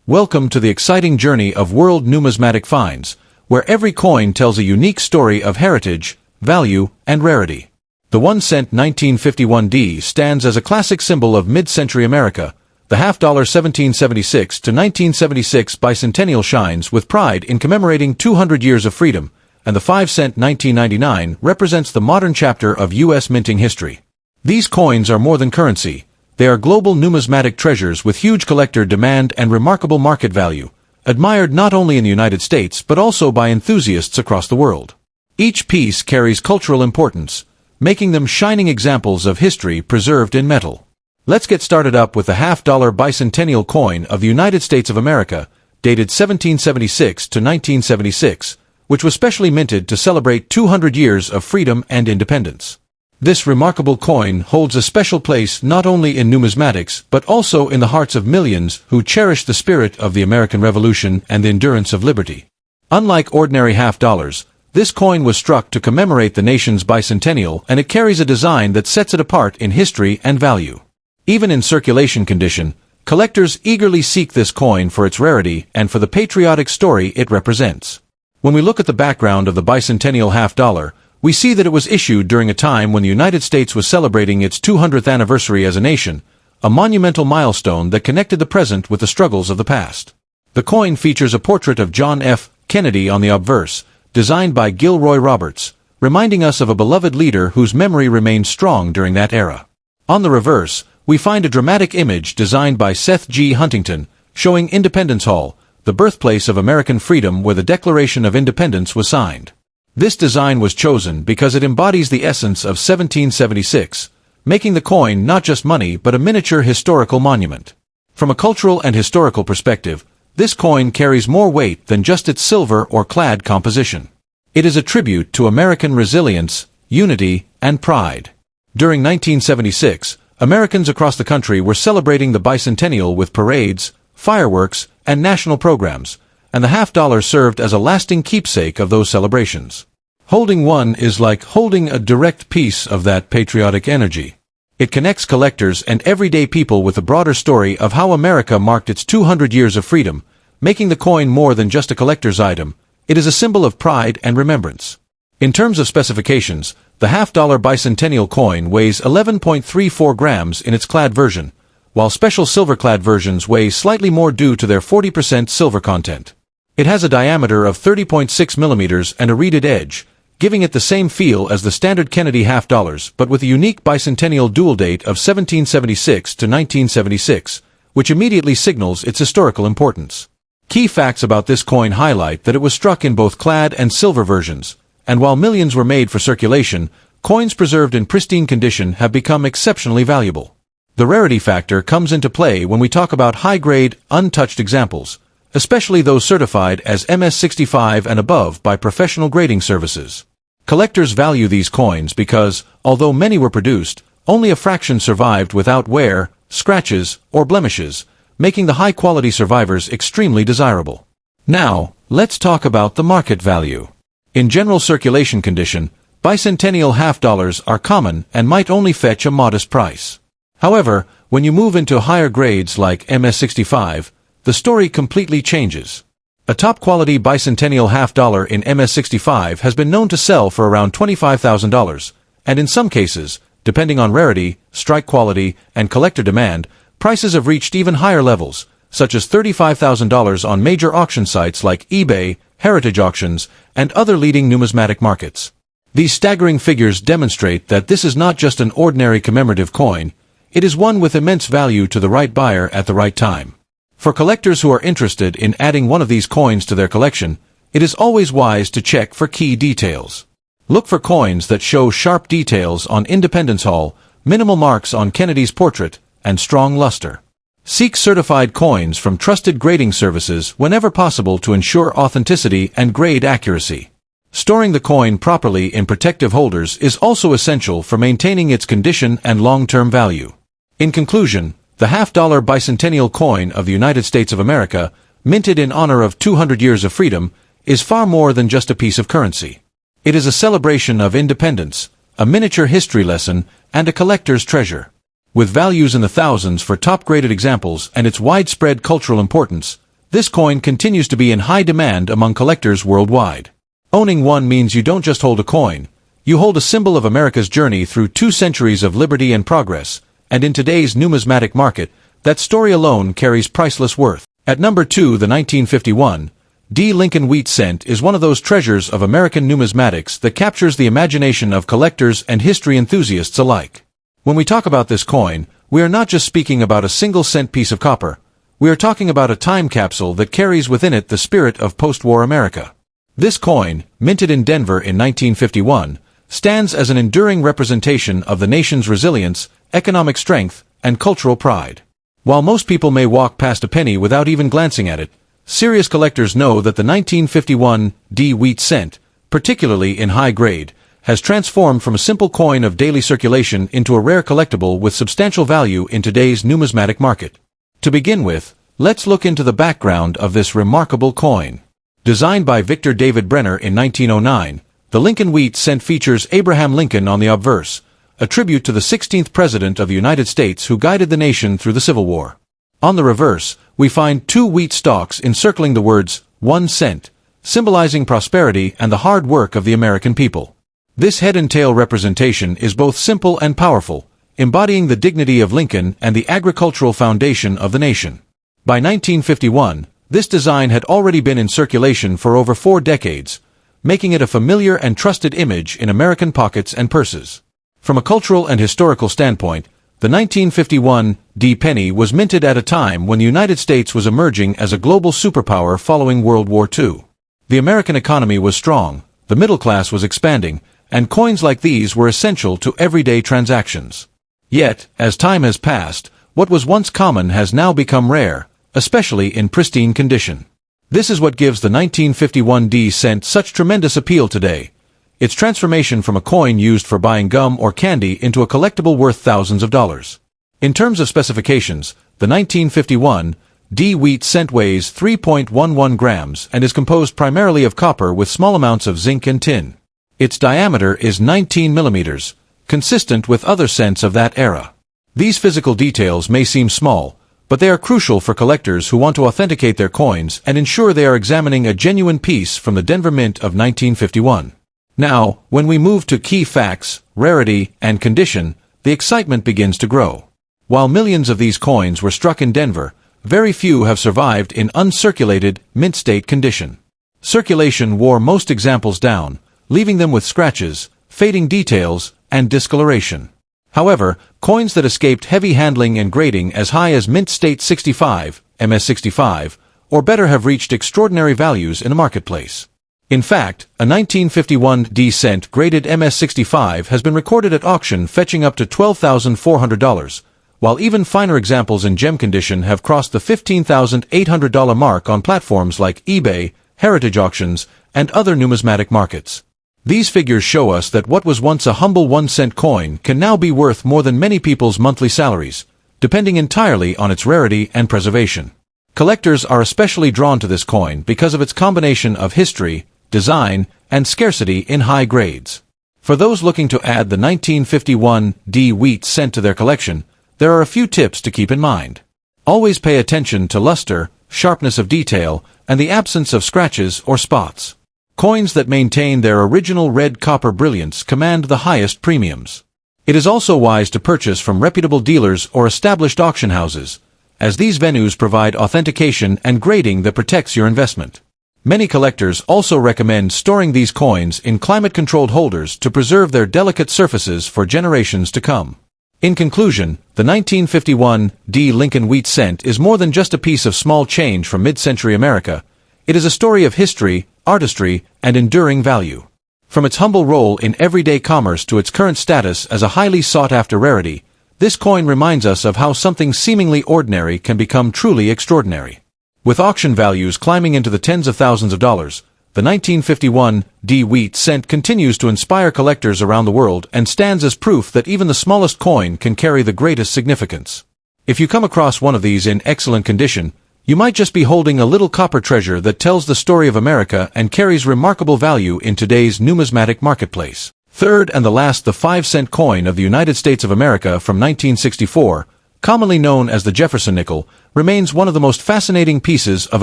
Welcome to the exciting journey of world numismatic finds, where every coin tells a unique story of heritage, value, and rarity. The 1-cent 1951D stands as a classic symbol of mid-century America. The half-dollar 1776 to 1976 bicentennial shines with pride in commemorating 200 years of freedom, and the 5-cent 1999 represents the modern chapter of U.S. minting history. These coins are more than currency. They are global numismatic treasures with huge collector demand and remarkable market value, admired not only in the United States but also by enthusiasts across the world. Each piece carries cultural importance, making them shining examples of history preserved in metal. Let's get started up with the half-dollar bicentennial coin of the United States of America, dated 1776 to 1976, which was specially minted to celebrate 200 years of freedom and independence. This remarkable coin holds a special place not only in numismatics but also in the hearts of millions who cherish the spirit of the American Revolution and the endurance of liberty. Unlike ordinary half-dollars, this coin was struck to commemorate the nation's bicentennial, and it carries a design that sets it apart in history and value. Even in circulation condition, collectors eagerly seek this coin for its rarity and for the patriotic story it represents. When we look at the background of the bicentennial half-dollar, we see that it was issued during a time when the United States was celebrating its 200th anniversary as a nation, a monumental milestone that connected the present with the struggles of the past. The coin features a portrait of John F. Kennedy on the obverse, designed by Gilroy Roberts, reminding us of a beloved leader whose memory remained strong during that era. On the reverse, we find a dramatic image designed by Seth G. Huntington, showing Independence Hall, the birthplace of American freedom where the Declaration of Independence was signed. This design was chosen because it embodies the essence of 1776, making the coin not just money but a miniature historical monument. From a cultural and historical perspective, this coin carries more weight than just its silver or clad composition. It is a tribute to American resilience, unity, and pride. During 1976, Americans across the country were celebrating the bicentennial with parades, fireworks, and national programs, and the half-dollar served as a lasting keepsake of those celebrations. Holding one is like holding a direct piece of that patriotic energy. It connects collectors and everyday people with a broader story of how America marked its 200 years of freedom, making the coin more than just a collector's item. It is a symbol of pride and remembrance. In terms of specifications, the half-dollar bicentennial coin weighs 11.34 grams in its clad version, while special silver-clad versions weigh slightly more due to their 40% silver content. It has a diameter of 30.6 millimeters and a reeded edge, giving it the same feel as the standard Kennedy half-dollars but with a unique bicentennial dual date of 1776 to 1976, which immediately signals its historical importance. Key facts about this coin highlight that it was struck in both clad and silver versions, and while millions were made for circulation, coins preserved in pristine condition have become exceptionally valuable. The rarity factor comes into play when we talk about high-grade, untouched examples, especially those certified as MS-65 and above by professional grading services. Collectors value these coins because, although many were produced, only a fraction survived without wear, scratches, or blemishes, making the high-quality survivors extremely desirable. Now, let's talk about the market value. In general circulation condition, bicentennial half-dollars are common and might only fetch a modest price. However, when you move into higher grades like MS-65, the story completely changes. A top-quality bicentennial half-dollar in MS-65 has been known to sell for around $25,000, and in some cases, depending on rarity, strike quality, and collector demand, prices have reached even higher levels, such as $35,000 on major auction sites like eBay, heritage auctions, and other leading numismatic markets. These staggering figures demonstrate that this is not just an ordinary commemorative coin, it is one with immense value to the right buyer at the right time. For collectors who are interested in adding one of these coins to their collection, it is always wise to check for key details. Look for coins that show sharp details on Independence Hall, minimal marks on Kennedy's portrait, and strong luster. Seek certified coins from trusted grading services whenever possible to ensure authenticity and grade accuracy. Storing the coin properly in protective holders is also essential for maintaining its condition and long-term value. In conclusion, the half-dollar bicentennial coin of the United States of America, minted in honor of 200 years of freedom, is far more than just a piece of currency. It is a celebration of independence, a miniature history lesson, and a collector's treasure. With values in the thousands for top-graded examples and its widespread cultural importance, This coin continues to be in high demand among collectors worldwide. Owning one means you don't just hold a coin, you hold a symbol of America's journey through 2 centuries of liberty and progress, and in today's numismatic market, that story alone carries priceless worth. At number 2, the 1951 D. Lincoln Wheat Cent is one of those treasures of American numismatics that captures the imagination of collectors and history enthusiasts alike. When we talk about this coin, we are not just speaking about a single cent piece of copper. We are talking about a time capsule that carries within it the spirit of post-war America. This coin, minted in Denver in 1951, stands as an enduring representation of the nation's resilience, economic strength, and cultural pride. While most people may walk past a penny without even glancing at it, serious collectors know that the 1951 D. Wheat Cent, particularly in high grade, has transformed from a simple coin of daily circulation into a rare collectible with substantial value in today's numismatic market. To begin with, let's look into the background of this remarkable coin. Designed by Victor David Brenner in 1909, the Lincoln Wheat Cent features Abraham Lincoln on the obverse, a tribute to the 16th President of the United States who guided the nation through the Civil War. On the reverse, we find 2 wheat stalks encircling the words, 1 cent, symbolizing prosperity and the hard work of the American people. This head and tail representation is both simple and powerful, embodying the dignity of Lincoln and the agricultural foundation of the nation. By 1951, this design had already been in circulation for over 4 decades, making it a familiar and trusted image in American pockets and purses. From a cultural and historical standpoint, the 1951 D. penny was minted at a time when the United States was emerging as a global superpower following World War II. The American economy was strong, the middle class was expanding, and coins like these were essential to everyday transactions. Yet, as time has passed, what was once common has now become rare, especially in pristine condition. This is what gives the 1951 D. cent such tremendous appeal today. Its transformation from a coin used for buying gum or candy into a collectible worth thousands of dollars. In terms of specifications, the 1951 D. Wheat Cent weighs 3.11 grams and is composed primarily of copper with small amounts of zinc and tin. Its diameter is 19 millimeters, consistent with other cents of that era. These physical details may seem small, but they are crucial for collectors who want to authenticate their coins and ensure they are examining a genuine piece from the Denver Mint of 1951. Now, when we move to key facts, rarity, and condition, the excitement begins to grow. While millions of these coins were struck in Denver, very few have survived in uncirculated, mint state condition. Circulation wore most examples down, leaving them with scratches, fading details, and discoloration. However, coins that escaped heavy handling and grading as high as mint state 65, MS65, or better have reached extraordinary values in the marketplace. In fact, a 1951 D. cent graded MS65 has been recorded at auction fetching up to $12,400, while even finer examples in gem condition have crossed the $15,800 mark on platforms like eBay, heritage auctions, and other numismatic markets. These figures show us that what was once a humble 1-cent coin can now be worth more than many people's monthly salaries, depending entirely on its rarity and preservation. Collectors are especially drawn to this coin because of its combination of history, design, and scarcity in high grades. For those looking to add the 1951 D. Wheat Cent to their collection, there are a few tips to keep in mind. Always pay attention to luster, sharpness of detail, and the absence of scratches or spots. Coins that maintain their original red copper brilliance command the highest premiums. It is also wise to purchase from reputable dealers or established auction houses, as these venues provide authentication and grading that protects your investment. Many collectors also recommend storing these coins in climate-controlled holders to preserve their delicate surfaces for generations to come. In conclusion, the 1951 D. Lincoln Wheat Cent is more than just a piece of small change from mid-century America. It is a story of history, artistry, and enduring value. From its humble role in everyday commerce to its current status as a highly sought-after rarity, this coin reminds us of how something seemingly ordinary can become truly extraordinary. With auction values climbing into the tens of thousands of dollars, the 1951 D. Wheat Cent continues to inspire collectors around the world and stands as proof that even the smallest coin can carry the greatest significance. If you come across one of these in excellent condition, you might just be holding a little copper treasure that tells the story of America and carries remarkable value in today's numismatic marketplace. Third and the last, the 5-cent coin of the United States of America from 1964, commonly known as the Jefferson nickel, remains one of the most fascinating pieces of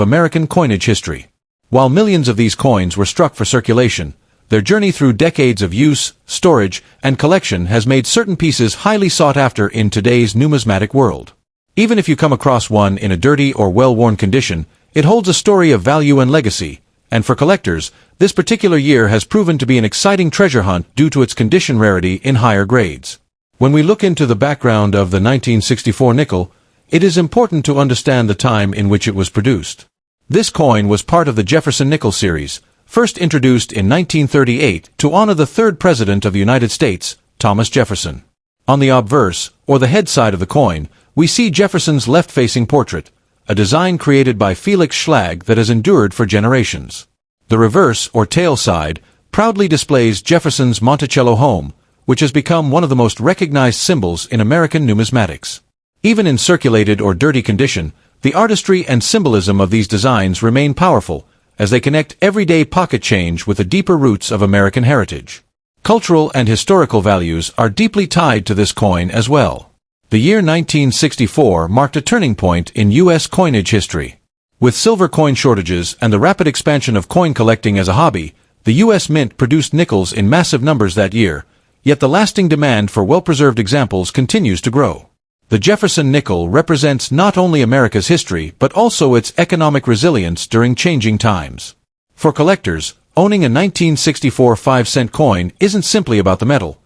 American coinage history. While millions of these coins were struck for circulation, their journey through decades of use, storage, and collection has made certain pieces highly sought after in today's numismatic world. Even if you come across one in a dirty or well-worn condition, it holds a story of value and legacy, and for collectors, this particular year has proven to be an exciting treasure hunt due to its condition rarity in higher grades. When we look into the background of the 1964 nickel, it is important to understand the time in which it was produced. This coin was part of the Jefferson nickel series, first introduced in 1938 to honor the third President of the United States, Thomas Jefferson. On the obverse, or the head side of the coin, we see Jefferson's left-facing portrait, a design created by Felix Schlag that has endured for generations. The reverse, or tail side, proudly displays Jefferson's Monticello home, which has become one of the most recognized symbols in American numismatics. Even in circulated or dirty condition, the artistry and symbolism of these designs remain powerful, as they connect everyday pocket change with the deeper roots of American heritage. Cultural and historical values are deeply tied to this coin as well. The year 1964 marked a turning point in U.S. coinage history. With silver coin shortages and the rapid expansion of coin collecting as a hobby, the U.S. Mint produced nickels in massive numbers that year, yet the lasting demand for well-preserved examples continues to grow. The Jefferson nickel represents not only America's history but also its economic resilience during changing times. For collectors, owning a 1964 5-cent coin isn't simply about the metal.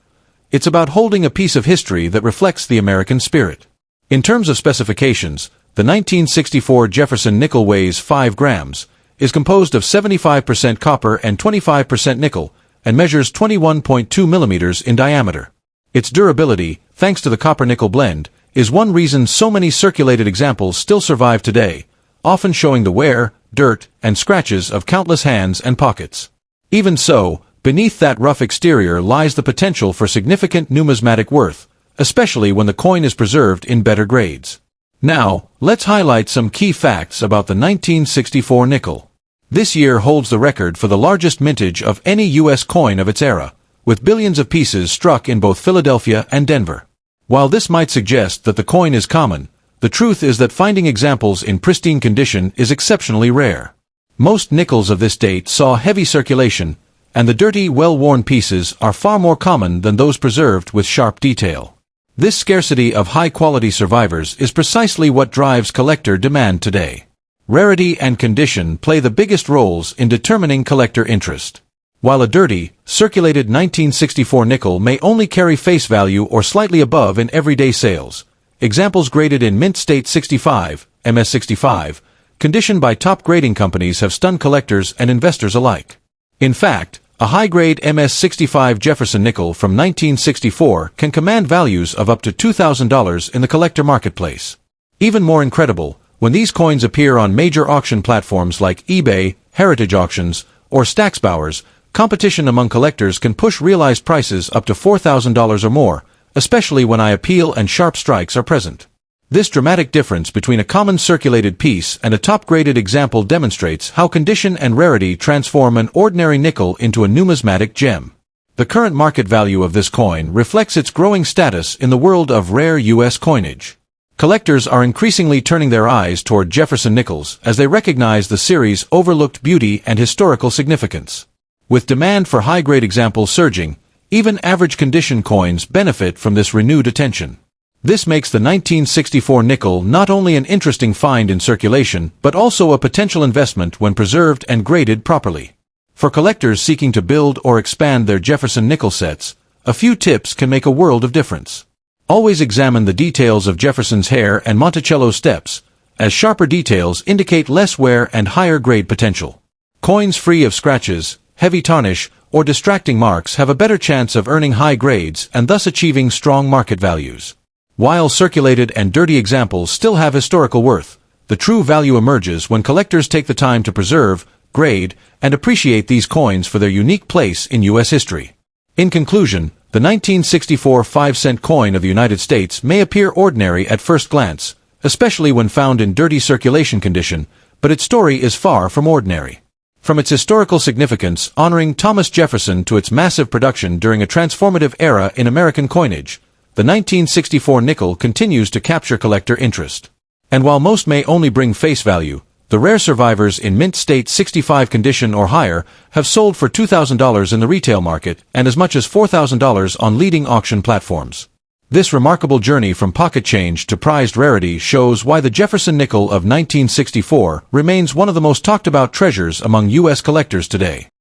It's about holding a piece of history that reflects the American spirit. In terms of specifications, the 1964 Jefferson nickel weighs 5 grams, is composed of 75% copper and 25% nickel, and measures 21.2 millimeters in diameter. Its durability, thanks to the copper-nickel blend, is one reason so many circulated examples still survive today, often showing the wear, dirt, and scratches of countless hands and pockets. Even so, beneath that rough exterior lies the potential for significant numismatic worth, especially when the coin is preserved in better grades. Now, let's highlight some key facts about the 1964 nickel. This year holds the record for the largest mintage of any U.S. coin of its era, with billions of pieces struck in both Philadelphia and Denver. While this might suggest that the coin is common, the truth is that finding examples in pristine condition is exceptionally rare. Most nickels of this date saw heavy circulation, and the dirty, well-worn pieces are far more common than those preserved with sharp detail. This scarcity of high-quality survivors is precisely what drives collector demand today. Rarity and condition play the biggest roles in determining collector interest. While a dirty, circulated 1964 nickel may only carry face value or slightly above in everyday sales, examples graded in Mint State 65, MS65, condition by top grading companies have stunned collectors and investors alike. In fact, a high-grade MS65 Jefferson nickel from 1964 can command values of up to $2,000 in the collector marketplace. Even more incredible, when these coins appear on major auction platforms like eBay, Heritage Auctions, or Stacksbowers, competition among collectors can push realized prices up to $4,000 or more, especially when high appeal and sharp strikes are present. This dramatic difference between a common circulated piece and a top-graded example demonstrates how condition and rarity transform an ordinary nickel into a numismatic gem. The current market value of this coin reflects its growing status in the world of rare U.S. coinage. Collectors are increasingly turning their eyes toward Jefferson nickels as they recognize the series' overlooked beauty and historical significance. With demand for high-grade examples surging, even average condition coins benefit from this renewed attention. This makes the 1964 nickel not only an interesting find in circulation, but also a potential investment when preserved and graded properly. For collectors seeking to build or expand their Jefferson nickel sets, a few tips can make a world of difference. Always examine the details of Jefferson's hair and Monticello's steps, as sharper details indicate less wear and higher grade potential. Coins free of scratches, heavy tarnish, or distracting marks have a better chance of earning high grades and thus achieving strong market values. While circulated and dirty examples still have historical worth, the true value emerges when collectors take the time to preserve, grade, and appreciate these coins for their unique place in U.S. history. In conclusion, the 1964 5-cent coin of the United States may appear ordinary at first glance, especially when found in dirty circulation condition, but its story is far from ordinary. From its historical significance honoring Thomas Jefferson to its massive production during a transformative era in American coinage, the 1964 nickel continues to capture collector interest. And while most may only bring face value, the rare survivors in mint state 65 condition or higher have sold for $2,000 in the retail market and as much as $4,000 on leading auction platforms. This remarkable journey from pocket change to prized rarity shows why the Jefferson nickel of 1964 remains one of the most talked about treasures among U.S. collectors today.